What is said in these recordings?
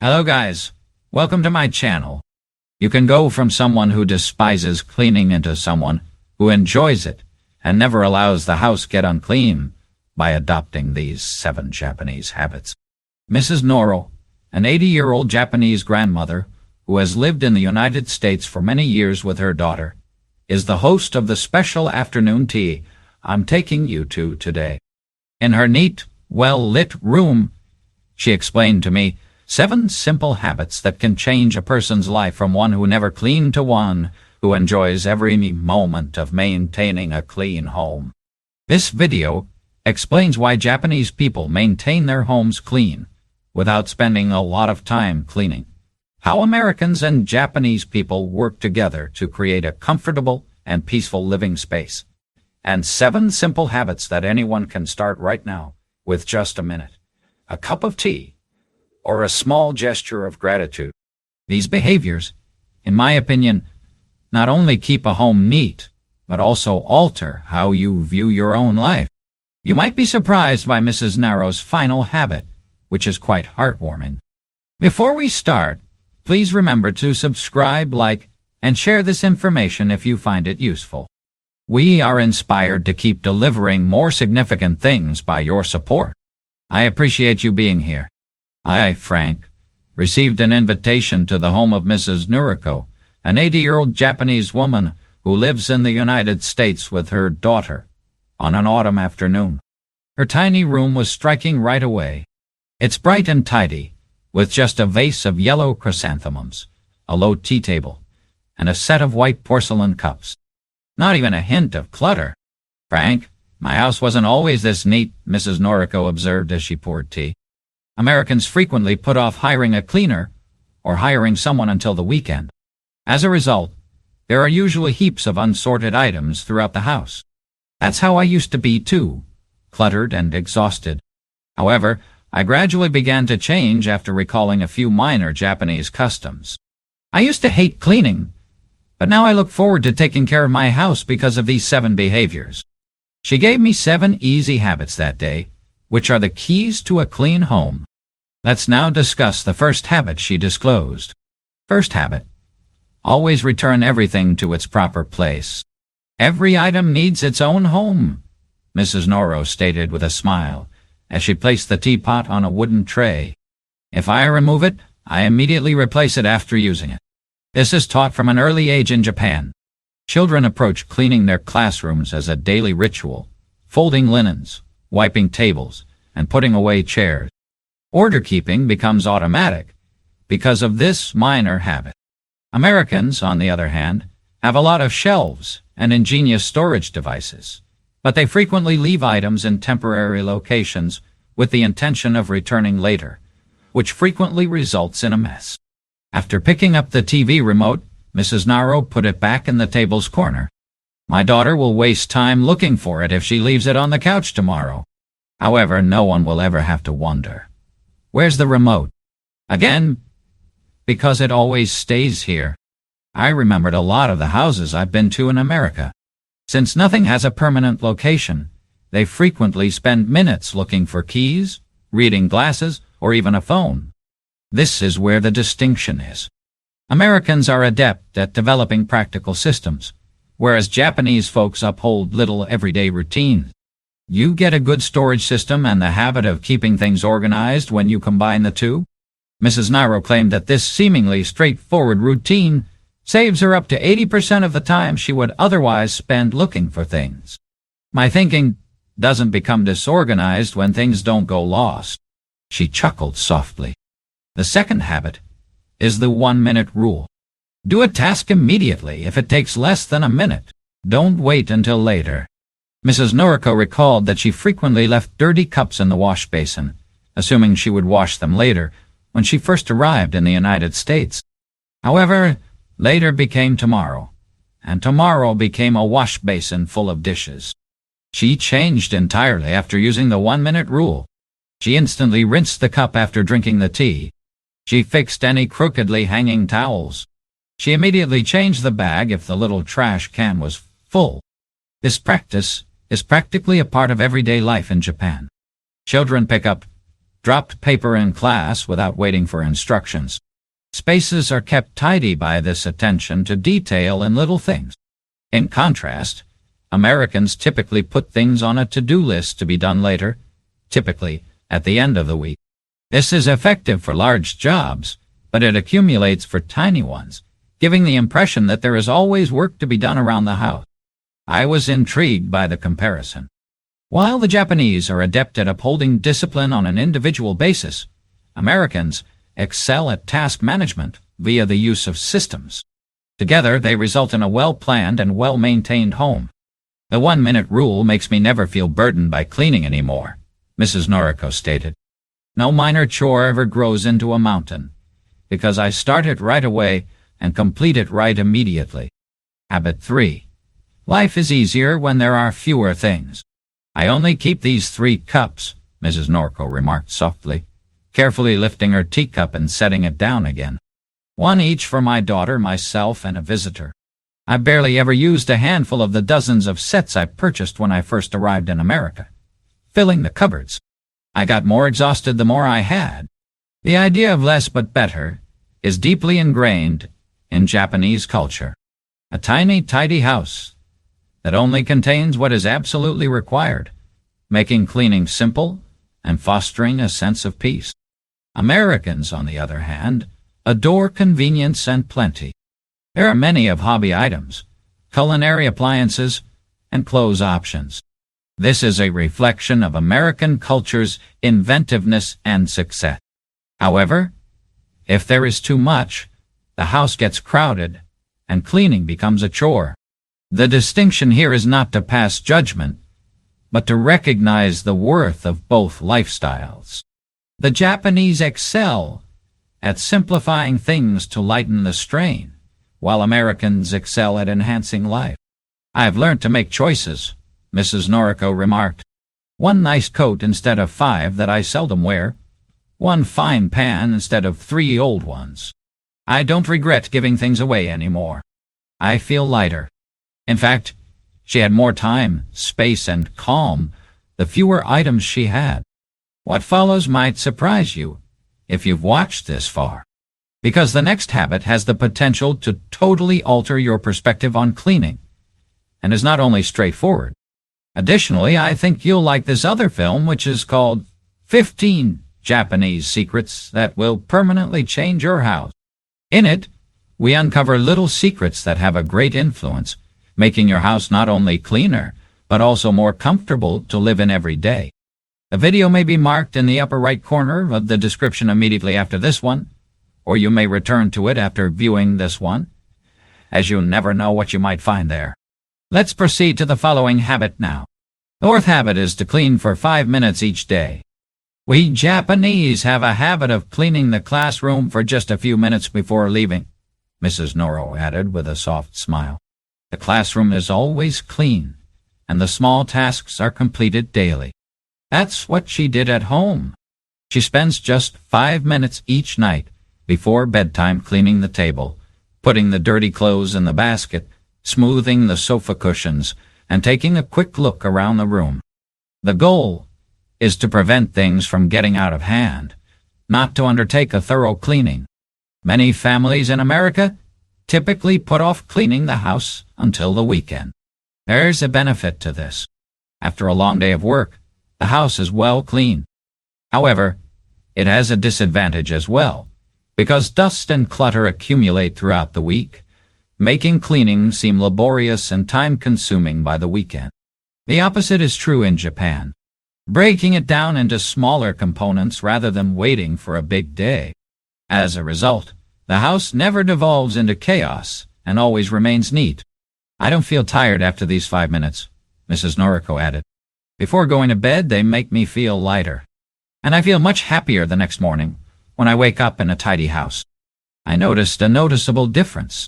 Hello guys, welcome to my channel. You can go from someone who despises cleaning into someone who enjoys it and never allows the house get unclean by adopting these 7 Japanese habits. Mrs. Noro, an 80-year-old Japanese grandmother who has lived in the United States for many years with her daughter, is the host of the special afternoon tea I'm taking you to today. In her neat, well-lit room, she explained to me 7 simple habits that can change a person's life from one who never cleaned to one who enjoys every moment of maintaining a clean home. This video explains why Japanese people maintain their homes clean without spending a lot of time cleaning, how Americans and Japanese people work together to create a comfortable and peaceful living space, and 7 simple habits that anyone can start right now with just a minute, a cup of tea, or a small gesture of gratitude. These behaviors, in my opinion, not only keep a home neat, but also alter how you view your own life. You might be surprised by Mrs. Noro's final habit, which is quite heartwarming. Before we start, please remember to subscribe, like, and share this information if you find it useful. We are inspired to keep delivering more significant things by your support. I appreciate you being here. I, Frank, received an invitation to the home of Mrs. Noriko, an 80-year-old Japanese woman who lives in the United States with her daughter, on an autumn afternoon. Her tiny room was striking right away. It's bright and tidy, with just a vase of yellow chrysanthemums, a low tea table, and a set of white porcelain cups. Not even a hint of clutter. Frank, my house wasn't always this neat, Mrs. Noriko observed as she poured tea. Americans frequently put off hiring a cleaner or hiring someone until the weekend. As a result, there are usually heaps of unsorted items throughout the house. That's how I used to be too, cluttered and exhausted. However, I gradually began to change after recalling a few minor Japanese customs. I used to hate cleaning, but now I look forward to taking care of my house because of these 7 behaviors. She gave me 7 easy habits that day, which are the keys to a clean home. Let's now discuss the first habit she disclosed. First habit: always return everything to its proper place. Every item needs its own home, Mrs. Noro stated with a smile as she placed the teapot on a wooden tray. If I remove it, I immediately replace it after using it. This is taught from an early age in Japan. Children approach cleaning their classrooms as a daily ritual, folding linens, wiping tables, and putting away chairs. Order keeping becomes automatic because of this minor habit. Americans, on the other hand, have a lot of shelves and ingenious storage devices, but they frequently leave items in temporary locations with the intention of returning later, which frequently results in a mess. After picking up the TV remote, Mrs. Noro put it back in the table's corner. My daughter will waste time looking for it if she leaves it on the couch tomorrow. However, no one will ever have to wonder, where's the remote? Again, because it always stays here. I remembered a lot of the houses I've been to in America. Since nothing has a permanent location, they frequently spend minutes looking for keys, reading glasses, or even a phone. This is where the distinction is. Americans are adept at developing practical systems, whereas Japanese folks uphold little everyday routines. You get a good storage system and the habit of keeping things organized when you combine the two. Mrs. Noro claimed that this seemingly straightforward routine saves her up to 80% of the time she would otherwise spend looking for things. My thinking doesn't become disorganized when things don't go lost. She chuckled softly. The second habit is the 1-minute rule. Do a task immediately if it takes less than a minute. Don't wait until later. Mrs. Noriko recalled that she frequently left dirty cups in the wash basin, assuming she would wash them later when she first arrived in the United States. However, later became tomorrow, and tomorrow became a wash basin full of dishes. She changed entirely after using the 1-minute rule. She instantly rinsed the cup after drinking the tea. She fixed any crookedly hanging towels. She immediately changed the bag if the little trash can was full. This practice is practically a part of everyday life in Japan. Children pick up dropped paper in class without waiting for instructions. Spaces are kept tidy by this attention to detail in little things. In contrast, Americans typically put things on a to-do list to be done later, typically at the end of the week. This is effective for large jobs, but it accumulates for tiny ones, giving the impression that there is always work to be done around the house. I was intrigued by the comparison. While the Japanese are adept at upholding discipline on an individual basis, Americans excel at task management via the use of systems. Together, they result in a well-planned and well-maintained home. The 1-minute rule makes me never feel burdened by cleaning anymore, Mrs. Noriko stated. No minor chore ever grows into a mountain, because I start it right away and complete it right immediately. Habit 3. Life is easier when there are fewer things. I only keep these 3 cups, Mrs. Noriko remarked softly, carefully lifting her teacup and setting it down again. 1 each for my daughter, myself, and a visitor. I barely ever used a handful of the dozens of sets I purchased when I first arrived in America, filling the cupboards. I got more exhausted the more I had. The idea of less but better is deeply ingrained in Japanese culture. A tiny, tidy house that only contains what is absolutely required, making cleaning simple and fostering a sense of peace. Americans, on the other hand, adore convenience and plenty. There are many of hobby items, culinary appliances, and clothes options. This is a reflection of American culture's inventiveness and success. However, if there is too much, the house gets crowded, and cleaning becomes a chore. The distinction here is not to pass judgment, but to recognize the worth of both lifestyles. The Japanese excel at simplifying things to lighten the strain, while Americans excel at enhancing life. I've learned to make choices, Mrs. Noriko remarked. 1 nice coat instead of 5 that I seldom wear. 1 fine pan instead of 3 old ones. I don't regret giving things away anymore. I feel lighter. In fact, she had more time, space, and calm the fewer items she had. What follows might surprise you if you've watched this far, because the next habit has the potential to totally alter your perspective on cleaning, and is not only straightforward. Additionally, I think you'll like this other film, which is called 15 Japanese Secrets That Will Permanently Change Your House. In it, we uncover little secrets that have a great influence, making your house not only cleaner, but also more comfortable to live in every day. The video may be marked in the upper right corner of the description immediately after this one, or you may return to it after viewing this one, as you never know what you might find there. Let's proceed to the following habit now. The 4th habit is to clean for 5 minutes each day. We Japanese have a habit of cleaning the classroom for just a few minutes before leaving, Mrs. Noriko added with a soft smile. The classroom is always clean, and the small tasks are completed daily. That's what she did at home. She spends just 5 minutes each night before bedtime cleaning the table, putting the dirty clothes in the basket, smoothing the sofa cushions, and taking a quick look around the room. The goal is to prevent things from getting out of hand, not to undertake a thorough cleaning. Many families in America typically put off cleaning the house until the weekend. There's a benefit to this. After a long day of work, the house is well cleaned. However, it has a disadvantage as well, because dust and clutter accumulate throughout the week, making cleaning seem laborious and time-consuming by the weekend. The opposite is true in Japan, breaking it down into smaller components rather than waiting for a big day. As a result, the house never devolves into chaos and always remains neat. I don't feel tired after these 5 minutes, Mrs. Noriko added. Before going to bed, they make me feel lighter, and I feel much happier the next morning when I wake up in a tidy house. I noticed a noticeable difference.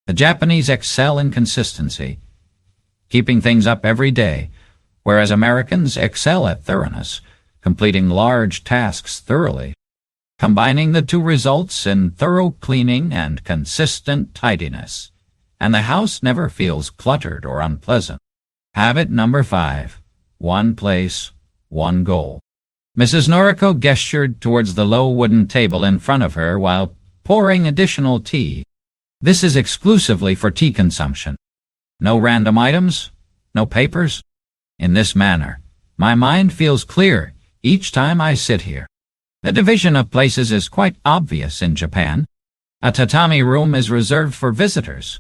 The Japanese excel in consistency, keeping things up every day, whereas Americans excel at thoroughness, completing large tasks thoroughly. Combining the two results in thorough cleaning and consistent tidiness, and the house never feels cluttered or unpleasant. Habit number 5. 1 place, 1 goal. Mrs. Noriko gestured towards the low wooden table in front of her while pouring additional tea. This is exclusively for tea consumption. No random items, no papers. In this manner, my mind feels clear each time I sit here. The division of places is quite obvious in Japan. A tatami room is reserved for visitors.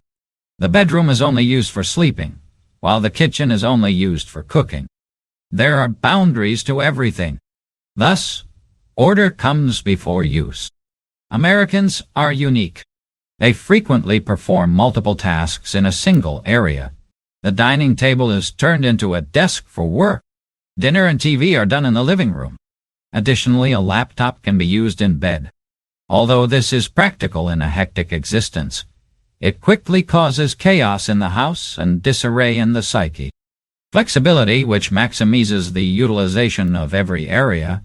The bedroom is only used for sleeping, while the kitchen is only used for cooking. There are boundaries to everything. Thus, order comes before use. Americans are unique. They frequently perform multiple tasks in a single area. The dining table is turned into a desk for work. Dinner and TV are done in the living room. Additionally, a laptop can be used in bed. Although this is practical in a hectic existence, it quickly causes chaos in the house and disarray in the psyche. Flexibility, which maximizes the utilization of every area,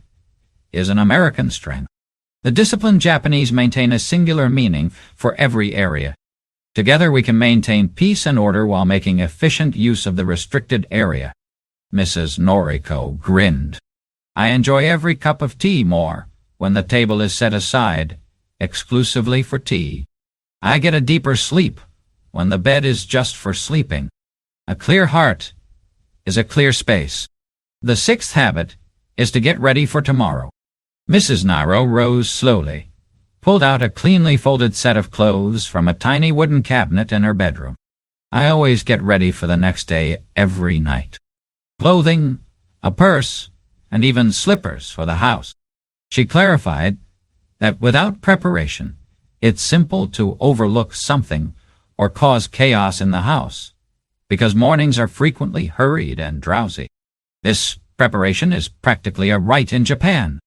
is an American strength. The disciplined Japanese maintain a singular meaning for every area. Together we can maintain peace and order while making efficient use of the restricted area. Mrs. Noriko grinned. I enjoy every cup of tea more when the table is set aside exclusively for tea. I get a deeper sleep when the bed is just for sleeping. A clear heart is a clear space. The sixth habit is to get ready for tomorrow. Mrs. Naro rose slowly, pulled out a cleanly folded set of clothes from a tiny wooden cabinet in her bedroom. I always get ready for the next day every night. Clothing, a purse, and even slippers for the house. She clarified that without preparation, it's simple to overlook something or cause chaos in the house, because mornings are frequently hurried and drowsy. This preparation is practically a rite in Japan.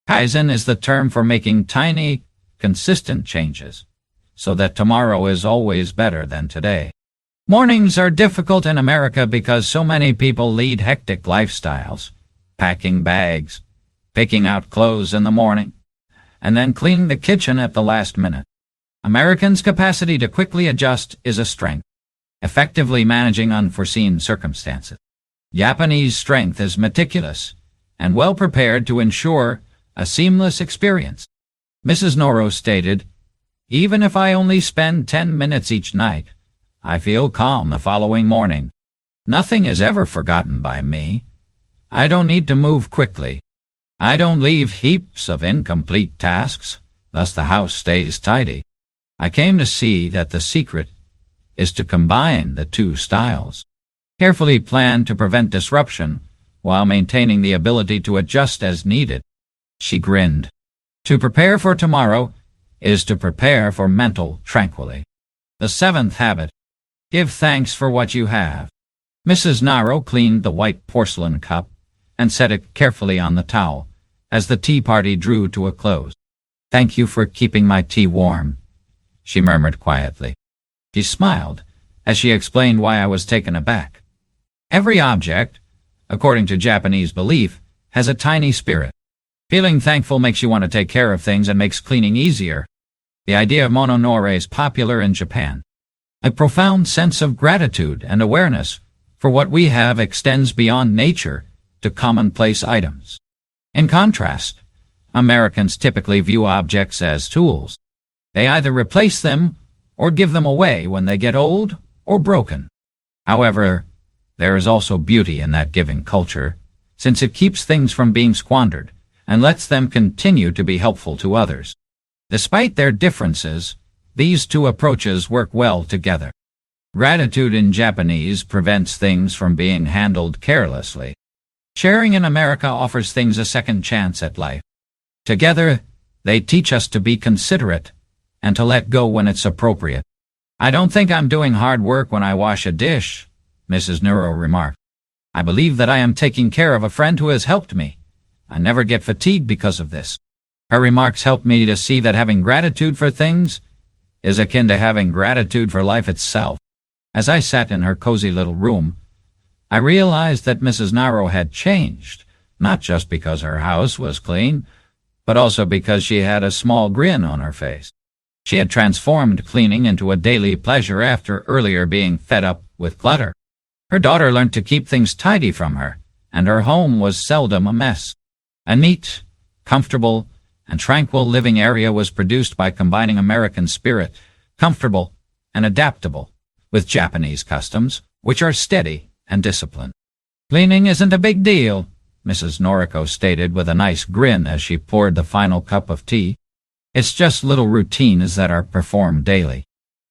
Kaizen is the term for making tiny, consistent changes, so that tomorrow is always better than today. Mornings are difficult in America because so many people lead hectic lifestyles, packing bags, picking out clothes in the morning, and then cleaning the kitchen at the last minute. Americans' capacity to quickly adjust is a strength, effectively managing unforeseen circumstances. Japanese strength is meticulous and well prepared to ensure a seamless experience. Mrs. Noro stated, even if I only spend 10 minutes each night, I feel calm the following morning. Nothing is ever forgotten by me. I don't need to move quickly. I don't leave heaps of incomplete tasks, thus the house stays tidy. I came to see that the secret is to combine the two styles. Carefully plan to prevent disruption while maintaining the ability to adjust as needed. She grinned. To prepare for tomorrow is to prepare for mental tranquility. The seventh habit. Give thanks for what you have. Mrs. Naro cleaned the white porcelain cup and set it carefully on the towel as the tea party drew to a close. Thank you for keeping my tea warm, she murmured quietly. She smiled as she explained why I was taken aback. Every object, according to Japanese belief, has a tiny spirit. Feeling thankful makes you want to take care of things and makes cleaning easier. The idea of mononore is popular in Japan. A profound sense of gratitude and awareness for what we have extends beyond nature to commonplace items. In contrast, Americans typically view objects as tools. They either replace them or give them away when they get old or broken. However, there is also beauty in that giving culture, since it keeps things from being squandered and lets them continue to be helpful to others. Despite their differences, these two approaches work well together. Gratitude in Japanese prevents things from being handled carelessly. Sharing in America offers things a second chance at life. Together, they teach us to be considerate and to let go when it's appropriate. I don't think I'm doing hard work when I wash a dish, Mrs. Nero remarked. I believe that I am taking care of a friend who has helped me. I never get fatigued because of this. Her remarks helped me to see that having gratitude for things is akin to having gratitude for life itself. As I sat in her cozy little room, I realized that Mrs. Naro had changed, not just because her house was clean, but also because she had a small grin on her face. She had transformed cleaning into a daily pleasure after earlier being fed up with clutter. Her daughter learned to keep things tidy from her, and her home was seldom a mess. A neat, comfortable, and tranquil living area was produced by combining American spirit, comfortable and adaptable, with Japanese customs, which are steady and disciplined. Cleaning isn't a big deal, Mrs. Noriko stated with a nice grin as she poured the final cup of tea. It's just little routines that are performed daily.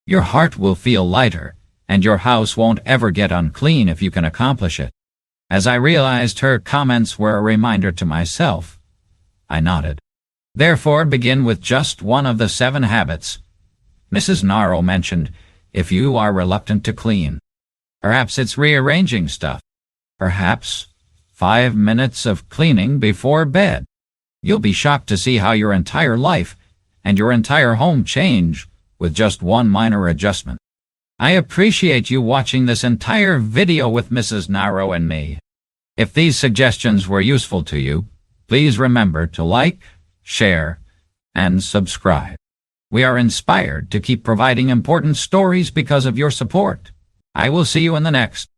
Your heart will feel lighter, and your house won't ever get unclean if you can accomplish it. As I realized her comments were a reminder to myself, I nodded. Therefore, begin with just one of the 7 habits. Mrs. Naro mentioned, if you are reluctant to clean. Perhaps it's rearranging stuff. Perhaps 5 minutes of cleaning before bed. You'll be shocked to see how your entire life and your entire home change with just one minor adjustment. I appreciate you watching this entire video with Mrs. Naro and me. If these suggestions were useful to you, please remember to like, share, and subscribe. We are inspired to keep providing important stories because of your support. I will see you in the next.